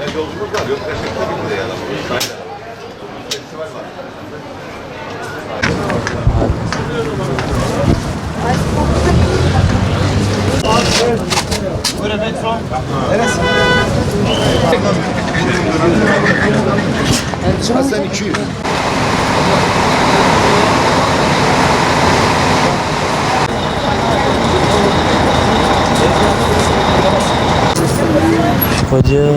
Yolcumuz var. Yok gerçekten bir buraya adam. Festival var. Böyle metro. Neresi? Hasan 200. Hoca.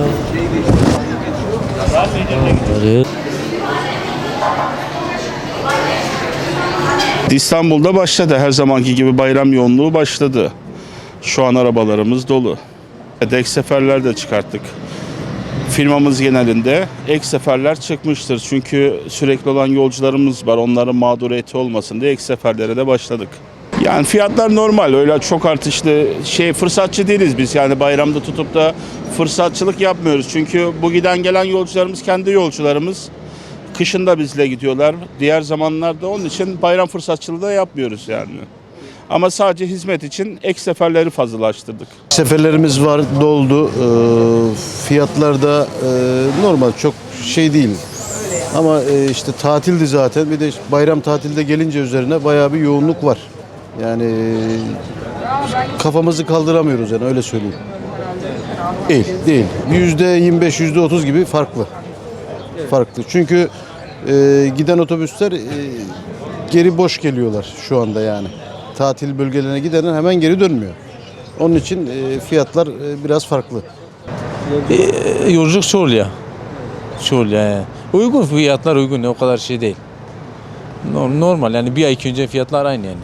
İstanbul'da başladı. Her zamanki gibi bayram yoğunluğu başladı. Şu an arabalarımız dolu. Ek seferler de çıkarttık. Firmamız genelinde ek seferler çıkmıştır. Çünkü sürekli olan yolcularımız var. Onların mağduriyeti olmasın diye ek seferlere de başladık. Yani fiyatlar normal. Öyle çok artışlı fırsatçı değiliz biz. Yani bayramda tutup da fırsatçılık yapmıyoruz. Çünkü bu giden gelen yolcularımız kendi yolcularımız. Kışın da bizle gidiyorlar. Diğer zamanlarda onun için bayram fırsatçılığı da yapmıyoruz yani. Ama sadece hizmet için ek seferleri fazlalaştırdık. Seferlerimiz var, doldu. Fiyatlar da normal, çok şey değil. Ama işte tatildi zaten. Bir de işte bayram tatilde gelince üzerine bayağı bir yoğunluk var. Yani kafamızı kaldıramıyoruz yani, öyle söyleyeyim. Değil. %25, %30 gibi farklı. Çünkü giden otobüsler geri boş geliyorlar şu anda yani. Tatil bölgelerine gidenler hemen geri dönmüyor. Onun için fiyatlar biraz farklı. Yolculuk çoğul ya. Uygun fiyatlar uygun, o kadar şey değil. Normal yani, bir ay önce fiyatlar aynı yani.